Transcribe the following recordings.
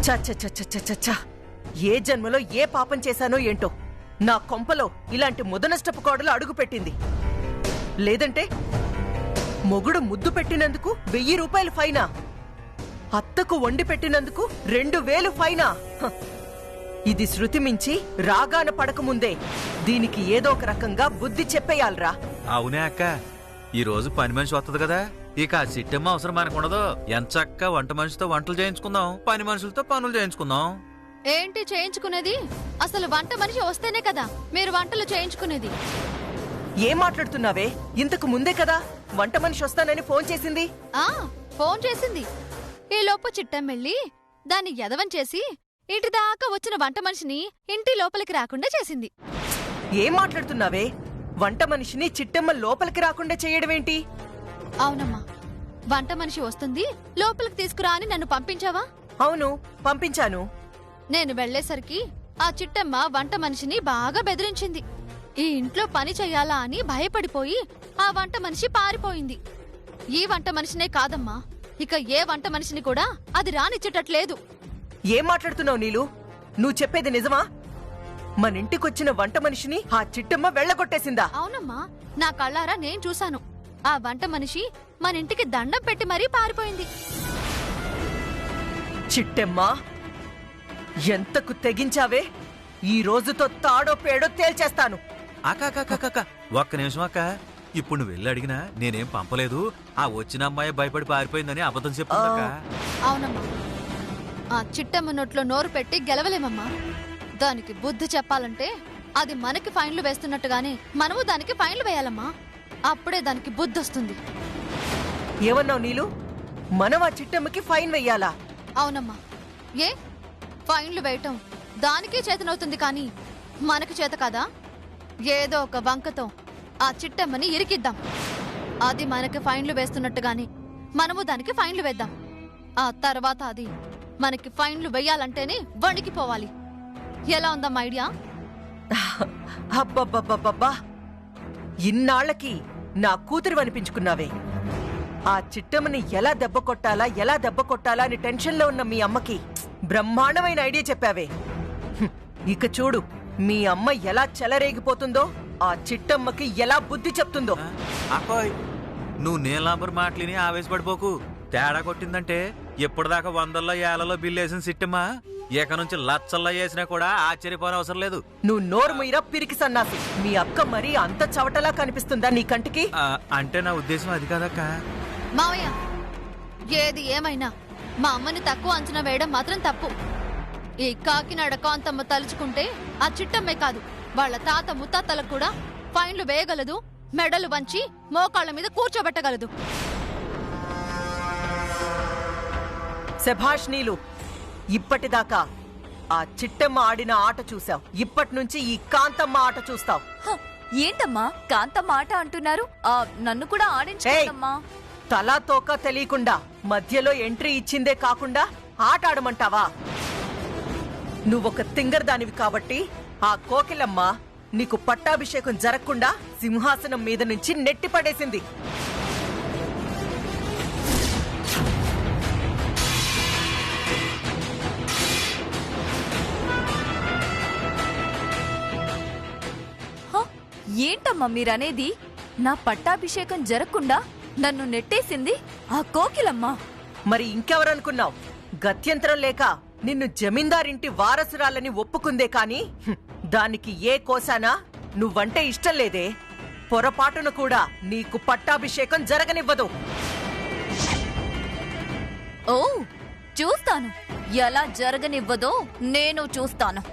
చచ్చ ఏ జన్మలో ఏ పాపం చేశానో ఏంటో నా కొంపలో ఇలాంటి ముదనష్టపు కోడలు అడుగు పెట్టింది. లేదంటే మొగుడు ముద్దు పెట్టినందుకు 1000 రూపాయలు ఫైనా, అత్తకు వండి పెట్టినందుకు 2000 ఫైనా. ఇది శృతి మించి రాగాన పడకముందే దీనికి ఏదో ఒక రకంగా బుద్ధి చెప్పేయాలరా. అవునే అక్క, ఈ రోజు పని మనిషి వస్తుంది కదా, ఇక ఆ సిట్టమ్మ అవసరం మనకుండదు. ఎంచక్క వంట మనిషితో వంటలు చేయించుకుందాం, పని మనుషులతో పనులు చేయించుకుందాం. ఏంటి చేయించుకునేది? అసలు వంట మనిషి వస్తేనే కదా మీరు వంటలు చేయించుకునేది. ఏం మాట్లాడుతున్నావే? ఇంతకు ముందే కదా వంట మనిషి వస్తానని ఫోన్ చేసింది. ఫోన్ చేసింది. ఈ లోపు చిట్టెమ్మెళ్ళి దాన్ని ఎదవం చేసి ఇంటి దాకా వచ్చిన వంట మనిషిని ఇంటి లోపలికి రాకుండా చేసింది. ఏం మాట్లాడుతున్నావే? వంట మనిషిని చిట్టెమ్మ లోపలికి రాకుండా చేయడమేంటి? అవునమ్మా, వంట మనిషి వస్తుంది లోపలికి తీసుకురా అని నన్ను పంపించావా? అవును, పంపించాను. నేను వెళ్లేసరికి ఆ చిట్టమ్మ వంట మనిషిని బాగా బెదిరించింది. ఈ ఇంట్లో పని చెయ్యాలా అని భయపడిపోయి ఆ వంట మనిషి పారిపోయింది. ఈ వంట మనిషినే కాదమ్మా, ఇక ఏ వంట మనిషిని కూడా అది రానిచ్చేటట్లేదు. ఏం మాట్లాడుతున్నావు నీలు? నువ్వు చెప్పేది నిజమా? మనింటికొచ్చిన వంట మనిషిని ఆ చిట్టమ్మ వెళ్ళగొట్టేసిందా? అవునమ్మా, నా కళ్ళారా నేను చూశాను. ఆ వంట మనిషి మనింటికి దండం పెట్టి మరీ పారిపోయింది. చిట్టమ్మ, ఎంతకు తెగించావే? ఈ రోజుతో తాడో పేడో తేల్చేస్తాను. అక్క ఒక్క నిమిషం అక్క, ఇప్పుడు నువ్వు వెళ్ళి అడిగినా నేనేం పంపలేదు, ఆ వచ్చిన అమ్మాయి భయపడి పారిపోయిందని అబద్ధం చెప్తుందక్క. అవునమ్మా, ఆ చిట్టమ్మ నోట్లో నోరు పెట్టి గెలవలేమమ్మా. దానికి బుద్ధి చెప్పాలంటే అది మనకి ఫైన్లు వేస్తున్నట్టుగానే మనము దానికి ఫైన్లు వేయాలమ్మా. అప్పుడే దానికి బుద్ధి వస్తుంది. ఏమన్నావు నీలు? మనం ఆ చిట్టమ్మకి ఫైన్ వెయ్యాలా? అవునమ్మా. ఏ ఫైన్లు వేయటం దానికే చేతనవుతుంది కానీ మనకి చేత కాదా? ఏదో ఒక వంకతో ఆ చిట్టమ్మని ఇరికిద్దాం. అది మనకి ఫైన్లు వేస్తున్నట్టుగానే మనము దానికి ఫైన్లు వేద్దాం. ఆ తర్వాత అది మనకి ఫైన్లు వెయ్యాలంటేనే వణికిపోవాలి. ఎలా ఉందమ్మా ఐడియా? అబ్బబ్బబ్బబ్బా, ఇన్నాళ్లకి నా కూతురు అనిపించుకున్నావే. ఆ చిట్టమ్మని ఎలా దెబ్బ కొట్టాలా అని టెన్షన్లో ఉన్న మీ అమ్మకి బ్రహ్మాండమైన ఐడియా చెప్పావే. ఇక చూడు మీ అమ్మ ఎలా చెలరేగిపోతుందో, ఆ చిట్టమ్మకి ఎలా బుద్ధి చెప్తుందో. అక్కోయ్, నువ్వు నీలాంబర్ మాటలిని ఆవేశపడిపోకు. తేడా కొట్టిందంటే ఇప్పటిదాకా 100లో 50లో బిల్లేసిన సిట్టమ్మా ఇక నుంచి లచ్చల్లో వేసినా కూడా ఆశ్చర్యపోని అవసరం లేదు. నువ్వు నోరు మీరా పిరికి సన్నాసి. మీ అక్క మరీ అంత చవటలా కనిపిస్తుందా నీ కంటికి? అంటే నా ఉద్దేశం అది కాదక్క. మావయ్య, ఏది ఏమైనా మా అమ్మని తక్కువ అంచనా వేయడం మాత్రం తప్పు. ఈ కాకినాడ కాంతమ్మ తలుచుకుంటే ఆ చిట్టమ్మే కాదు, వాళ్ళ తాత ముత్తాతలకు కూడా ఫైన్లు వేయగలదు, మెడలు వంచి మోకాళ్ల మీద కూర్చోబెట్టగలదు. శభాష్ నీలు, ఇప్పటిదాకా ఆ చిట్టమ్మ ఆడిన ఆట చూసావు, ఇప్పటినుంచి ఈ కాంతమ్మ ఆట చూస్తావు. ఏంటమ్మా కాంతమ్మ ఆట అంటున్నారు? నన్ను కూడా ఆడించమ్మా. తలా తోక తెలియకుండా మధ్యలో ఎంట్రీ ఇచ్చిందే కాకుండా ఆట ఆడమంటావా? నువ్వొక తింగర్ దానివి కాబట్టి ఆ కోకిలమ్మ నీకు పట్టాభిషేకం జరగకుండా సింహాసనం మీద నుంచి నెట్టి పడేసింది. ఏంటమ్మా మీరనేది? నా పట్టాభిషేకం జరగకుండా నన్ను నెట్టేసింది ఆ కోకిలమ్మ. మరి ఇంకెవరనుకున్నావు? గత్యంతరం లేక నిన్ను జమీందారింటి వారసురాలని ఒప్పుకుందే కాని దానికి ఏ కోసానా నువ్వంటే ఇష్టం లేదే. పొరపాటున కూడా నీకు పట్టాభిషేకం జరగనివ్వదు. ఓ, చూస్తాను ఎలా జరగనివ్వదో నేను చూస్తాను.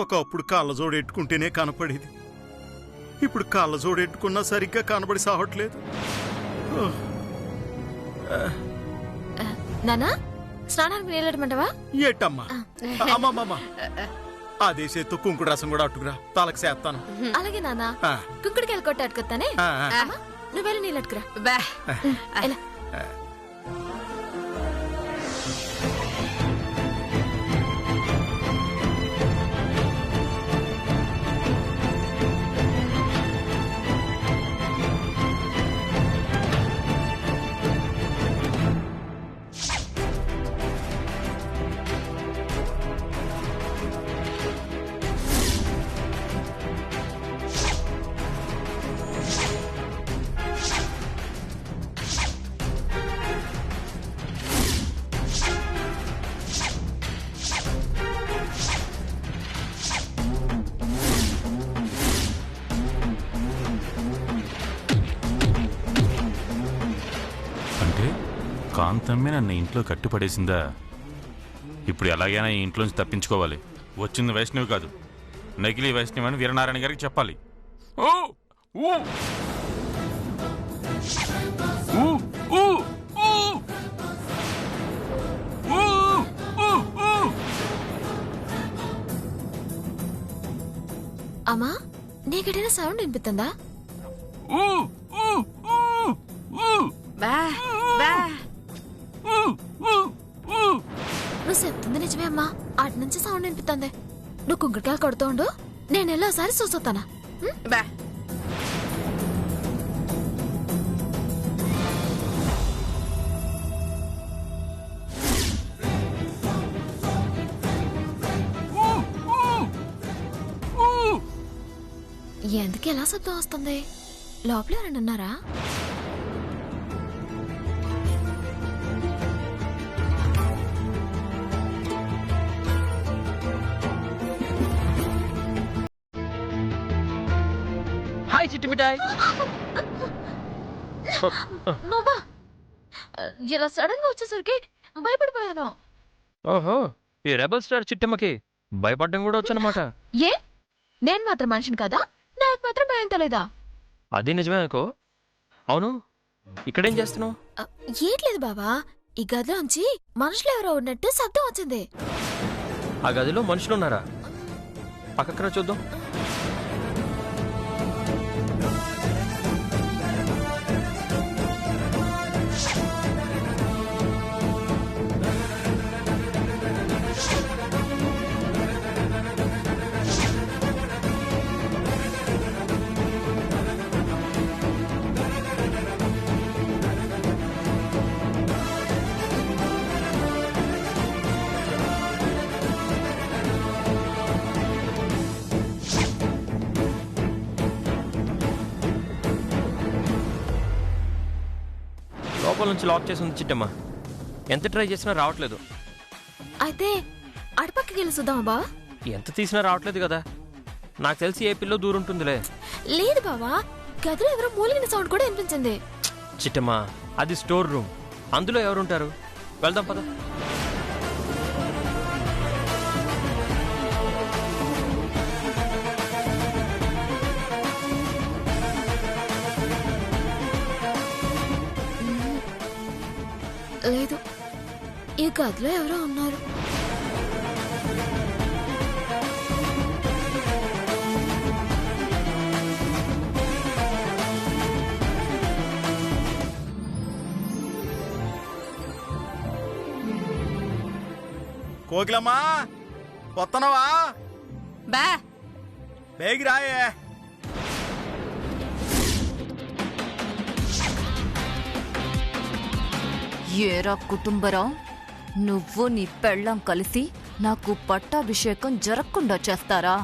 ఒకప్పుడు కళ్ళజోడెట్టుకుంటేనే కనపడేది, ఇప్పుడు కళ్ళజోడెట్టుకున్నా సరిగ్గా కనబడి సావట్లేదు. నానా, స్నానానికి నీళ్ళమంటావా? ఏటమ్మా అమ్మమ్మ అదే చేత్తో కుంకుడు రసం కూడా అట్టుకురా, తలకు చేస్తాను. అలాగే నాన్న. ఆ. కుంకుడికాయలు కొట్టి అట్టుకొస్తానే. ఆ, ఆ. నువ్వు వెళ్ళి నీళ్ళు అట్టుకురా. ఎలా? అంటే కాంతమ్మే నన్ను ఇంట్లో కట్టుపడేసిందా? ఇప్పుడు ఎలాగైనా ఈ ఇంట్లోంచి తప్పించుకోవాలి. వచ్చింది వైష్ణవి కాదు, నకిలీ వైష్ణవి అని వీరనారాయణ గారికి చెప్పాలి. ఓ! ఊ! ఊ! ఊ! ఊ! ఊ! ఊ! ఊ! అమ్మా, నీకెటైనా సౌండ్ వినిపిస్తుందా? ఊ! ఊ! ఊ! ఊ! ఊ! ఊ! ఊ! నువ్వు చెప్తుంది నిజమే అమ్మా, అటు నుంచి సౌండ్ వినిపిస్తుంది. నువ్వు కుంకుడికాయలు కొడుతూ ఉండు, నేను వెళ్ళోసారి చూసొస్తానా? ఎందుకు ఎలా శబ్దం వస్తుంది? లోపల ఎవరైనా ఉన్నారా? హాయ్ చిట్టి మిఠాయ్. నువ్వా? ఇలా సడన్ గా వచ్చేసరికి భయపడిపోయాను. ఓహో, ఈ రెబల్ స్టార్ చిట్టమ్మకి భయపడడం కూడా వచ్చనమాట. ఏ, నేను మాత్రం మనిషిని కదా, నాకు మాత్రం భయం తెలీదా? అది నిజమే అనుకో. అవును, ఇక్కడేం చేస్తున్నావు? ఏట్లేదు బాబా, ఈ గదిలోంచి మనుషులు ఎవరో ఉన్నట్టు శబ్దం వచ్చింది. ఆ గదిలో మనుషులు ఉన్నారా? పక్కన చూద్దాం. లోపల నుంచి లాక్ చేసి ఉంది చిట్టమ్మ. ఎంత ట్రై చేసినా రావట్లేదు. అయితే అటుపక్కకి వెళ్ళి చూద్దామా బావా? ఎంత తీసినా రావట్లేదు కదా. నాకు తెలిసి ఏ పిల్లో దూరుంటుందిలే. లేదు బావా, గదిలో ఎవరో మూలిగిన సౌండ్ కూడా వినిపించింది. చిట్టమ్మ, అది స్టోర్ రూమ్, అందులో ఎవరుంటారు? వెళ్దాం పద. లేదు, ఈ గదిలో ఎవరో ఉన్నారు. కోకిలమ్మా, వత్తనవా? బేగి రాయే. ఏరా కుటుంబరావు, నువ్వు నీ పెళ్ళం కలిసి నాకు పట్టాభిషేకం జరగకుండా చేస్తారా?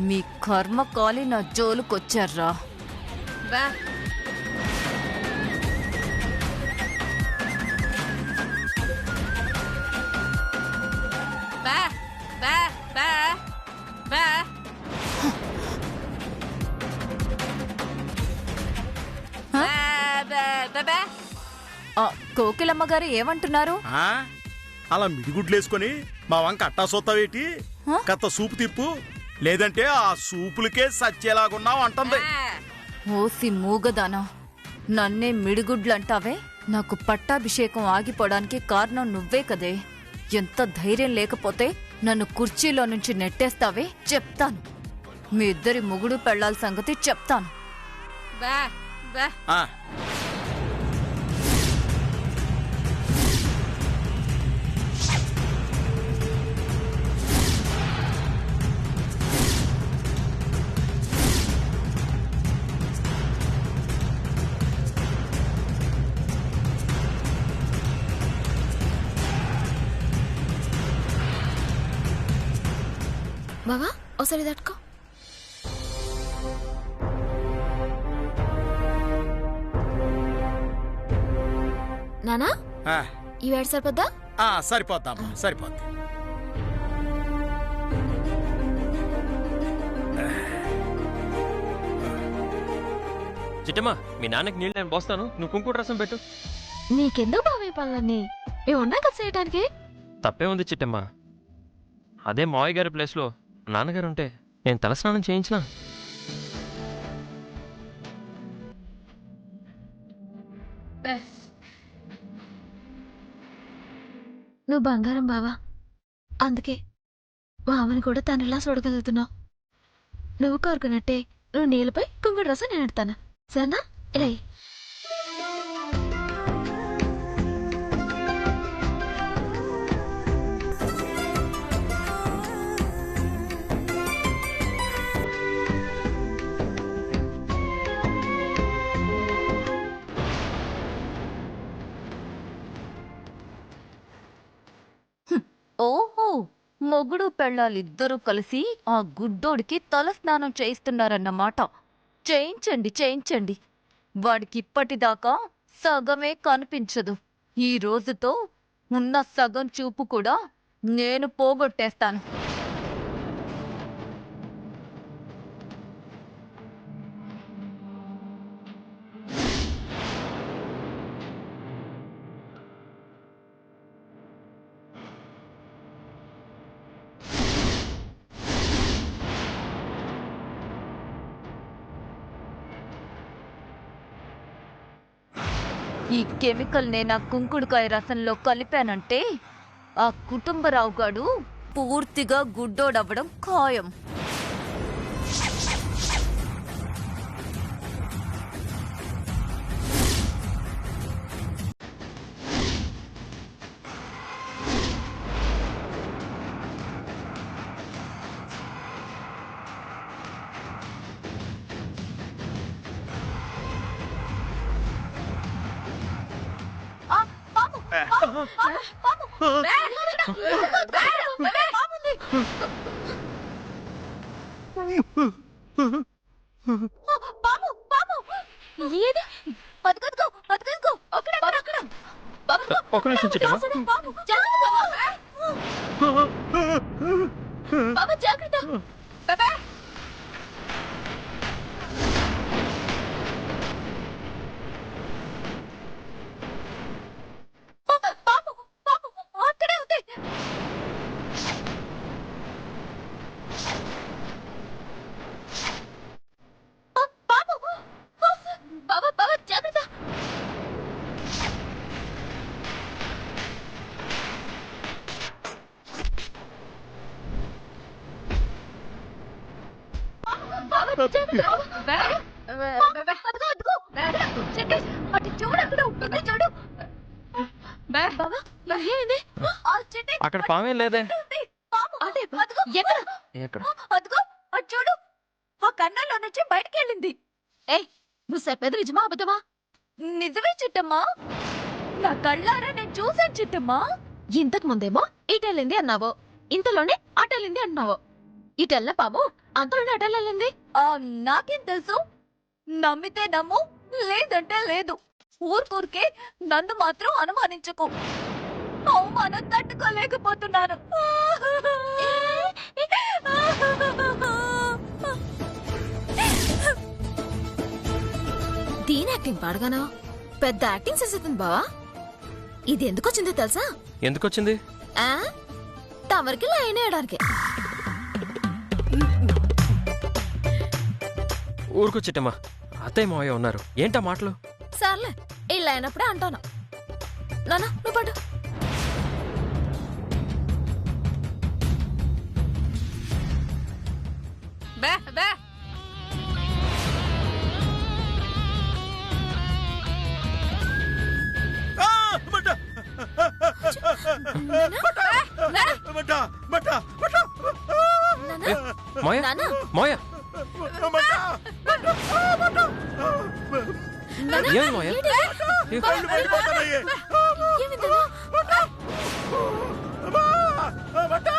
మీ కర్మకాలి నా జోలుకొచ్చారా? కోకిలమ్మ గారు ఏమంటున్నారు? ఆ? అలా మిడిగుడ్లేసుకొని మా వంక అట్టా సోతావేటి? కత్త సూపు తిప్పు, లేదంటే ఆ సూపులకే సచ్చేలాగున్నావు అంటుంది. ఓసి మూగదానా, నన్నే మిడిగుడ్లంటావే? నాకు పట్టాభిషేకం ఆగిపోవడానికి కారణం నువ్వే కదే. ఎంత ధైర్యం లేకపోతే నన్ను కుర్చీలో నుంచి నెట్టేస్తావే చెప్తాను. మీ ఇద్దరి మొగుడు పెళ్ళాల సంగతి చెప్తాను. ఆ, బావా ఒకసారి తట్టుకో. నానా ఆ, ఈ వేడి సరిపోద్దా? సరిపోద్దమ్మా, సరిపోద్ది. చిట్టమ్మా మీ నాన్నకి నీళ్ళు నేను పోస్తాను, నువ్వు కుంకుడు రసం పెట్టు. నీకెందుకు బావే పనులన్నీ? మేము ఉన్నా కదా చేయటానికి. తప్పే ఉంది చిట్టమ్మా. అదే మావయ్య గారి ప్లేస్లో నాన్నగారు ఉంటే నేను తలస్నానం చేయించిన. నువ్వు బంగారం బావా, అందుకే మా అమ్మని కూడా తనలా చూడగలుగుతున్నావు. నువ్వు కోరుకున్నట్టే నువ్వు నీళ్ళపై కుంకుడు రసం నేను ఎడతాను, సరేనా? ఇలా ఇయ్యి. ఓహో, మొగుడు పెళ్ళాలిద్దరూ కలిసి ఆ గుడ్డోడికి తల స్నానం చేయిస్తున్నారన్నమాట. చేయించండి చేయించండి. వాడికి ఇప్పటిదాకా సగమే కనిపించదు. ఈ రోజుతో ఉన్న సగం చూపు కూడా నేను పోగొట్టేస్తాను. ఈ కెమికల్ నేను ఆ కుంకుడుకాయ రసంలో కలిపానంటే ఆ కుటుంబరావు గాడు పూర్తిగా గుడ్డోడవ్వడం ఖాయం. ఒక నిమిషం చిట్టమ్మా. అక్కడ పామేం లేదే. ఎక్కడ? చూడు, ఆ కన్నాల్లో నుంచి బయటికి వెళ్ళింది. ఏయ్, నువ్వు చెప్పేది నిజమా అబద్ధమా? నిజమే చిట్టమ్మా, నా కళ్ళారా నేను చూసాను చిట్టమ్మా. ఇంతకు ముందేమో ఇటెళ్ళింది అన్నావో, ఇంతలోనే అటెళ్ళింది అన్నావో. ఇటెళ్ళ పాము అంతలోనే అటెళ్ళింది. నాకేం తెలుసు? నమ్మితే నమ్ము, లేదంటే లేదు. ఊరికే నన్ను మాత్రం అనుమానించకు. అవమానం తట్టుకోలేకపోతున్నాను. దీని యాక్టింగ్ పాడగానో పెద్ద యాక్టింగ్ చేసేస్తుంది బావా. ఇది ఎందుకు వచ్చిందో తెలుసా? ఎందుకు వచ్చింది? తమరికి లైన్ వేయడానికి. ఊరుకో చిట్టమ్మా, అత్తయ్య మావయ్య ఉన్నారు, ఏంటా మాటలు? సర్లే, ఇల్లు అయినప్పుడే అంటాను. నాన్న నువ్వు పడు. బట్ట బట్ట బట్ట మోయ మోయ ఏమి మోయ కళ్ళు మండిపోతున్నాయి. బట్ట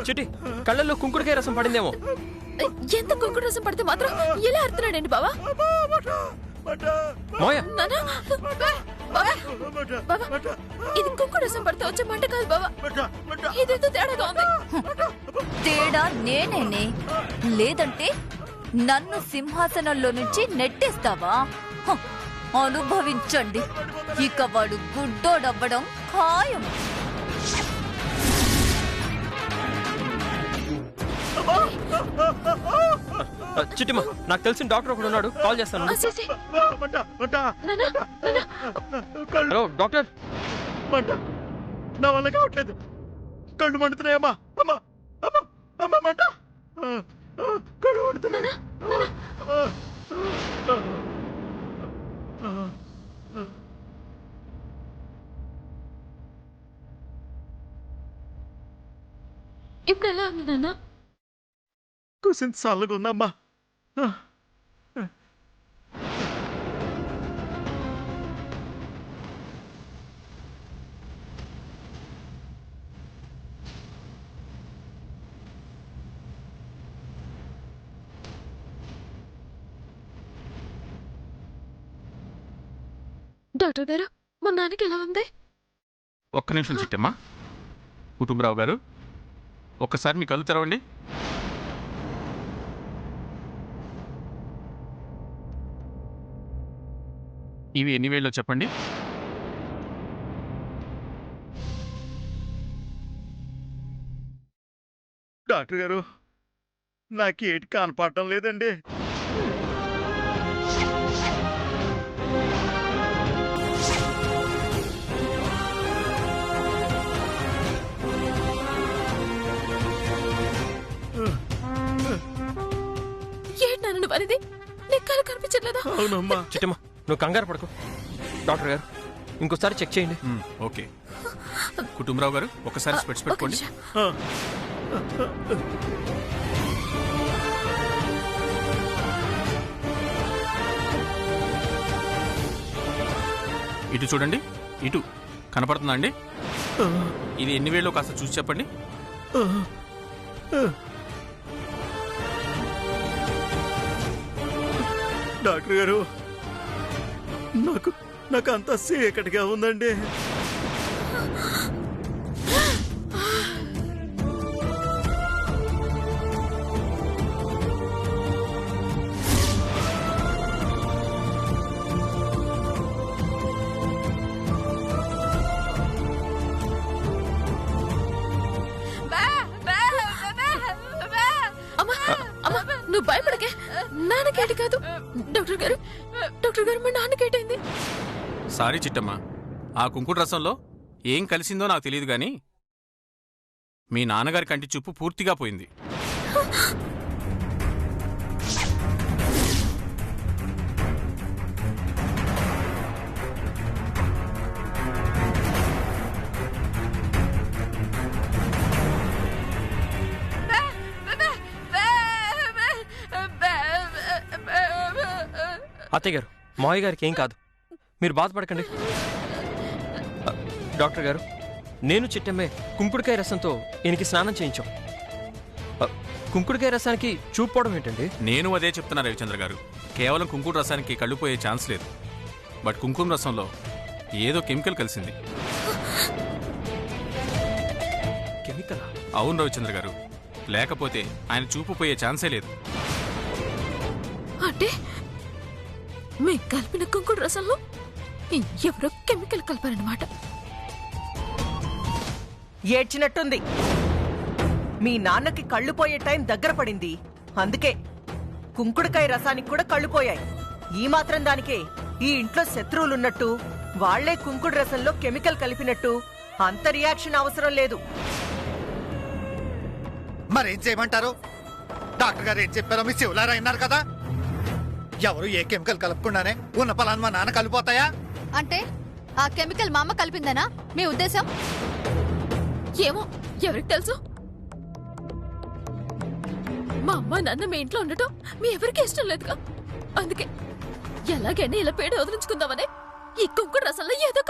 చిట్టి కళ్ళల్లో కుంకుడుకాయ రసం పడిందేమో. ఎంత కుంకుడు రసం పడితే మాత్రం ఇలా అడుతున్నాడండి బావా. మోయ ఇది కుంకుడు రసం పడితే వచ్చే మంట కాదు బావా, ఇదేదో తేడాగా ఉంది. తేడా నేనేనే, లేదంటే నన్ను సింహాసనంలో నుంచి నెట్టేస్తావా? హ, అనుభవించండి. ఇక వాడు గుడ్డోడవ్వడం ఖాయం. చిట్టిమా, నాకు తెలిసిన డాక్టర్ ఒకడు ఉన్నాడు, కాల్ చేస్తాను. Hello doctor. నా వల్ల కావట్లేదు, కళ్ళు మండుతున్నాయమ్మా. అమ్మా అమ్మా అమ్మా మంట, కళ్ళు మండుతున్నాయి. ఇప్పుడు ఎలా ఉంది నాన్న? కొంచెం చల్లగా ఉందమ్మా. డాక్టర్ గారు, మా నాన్నకి ఎలా ఉంది? ఒక్క నిమిషం చిట్టమ్మా. కుటుంబరావు గారు, ఒక్కసారి మీ కళ్ళు తెరవండి. ఇవి ఎన్ని వేళ్ళు చెప్పండి. డాక్టర్ గారు, నాకేటి కనపడటం లేదండి. ఏంటి నాన్న నువ్వు అనేది? నీ కళ్ళు కనిపించట్లేదా? అవునమ్మా. చిట్టమ్మా, నువ్వు కంగారు పడకు. డాక్టర్ గారు ఇంకోసారి చెక్ చేయండి. ఓకే. కుటుంబరావు గారు, ఒకసారి స్పెట్స్ పెట్టుకోండి. ఇటు చూడండి, ఇటు కనపడుతుందా అండి? ఇది ఎన్ని వేళ్ళు కాస్త చూసి చెప్పండి. డాక్టర్ గారు, నాకు అంత చీకటిగా ఉందండి. నువ్వు భయపడకే, నాన్నకేటి కాదు. డాక్టర్ గారు, మా నాన్నకేటైంది? సారీ చిట్టమ్మా, ఆ కుంకుడు రసంలో ఏం కలిసిందో నాకు తెలియదు గాని మీ నాన్నగారి కంటి చూపు పూర్తిగా పోయింది. అత్తయ్య గారు, మావయ్య గారికి ఏం కాదు, మీరు బాధపడకండి. డాక్టర్ గారు, నేను చిట్టమ్మే కుంకుడుకాయ రసంతో ఈయనకి స్నానం చేయించాం. కుంకుడుకాయ రసానికి చూపుకోవడం ఏంటండి? నేను అదే చెప్తున్నా రవిచంద్ర గారు. కేవలం కుంకుడు రసానికి కళ్ళు పోయే ఛాన్స్ లేదు. బట్ కుంకుమ రసంలో ఏదో కెమికల్ కలిసింది. కెమికల్? అవును రవిచంద్ర గారు, లేకపోతే ఆయన చూపు పోయే ఛాన్సే లేదు. అంటే మీ కలిపిన కుంకుడు రసంలో ఎవరో కెమికల్ కలిపారనమాట. ఏడ్చినట్టుంది. మీ నాన్నకి కళ్ళు పోయే టైం దగ్గర పడింది, అందుకే కుంకుడుకాయ రసానికి కూడా కళ్ళు పోయాయి. ఈ మాత్రం దానికే ఈ ఇంట్లో శత్రువులున్నట్టు, వాళ్లే కుంకుడు రసంలో కెమికల్ కలిపినట్టు అంత రియాక్షన్ అవసరం లేదు. మరేం చేయమంటారు? డాక్టర్ గారు ఏం చెప్పారో మీ శివులారా విన్నారు కదా. ఎవరు ఏ కెమికల్ కలపకుండానే ఉన్న పలాన్ని మా నాన్న కలిపోతాయా? అంటే ఆ కెమికల్ మా అమ్మ కలిపిందనా మీ ఉద్దేశం? ఏమో ఎవరికి తెలుసు. మా అమ్మ నాన్న మీ ఇంట్లో ఉండటం మీ ఎవరికి ఇష్టం లేదుగా. అందుకే ఎలాగైనా ఇలా పేడ వదిలించుకుందామని ఈ కుంకుడు రసంలో ఏదో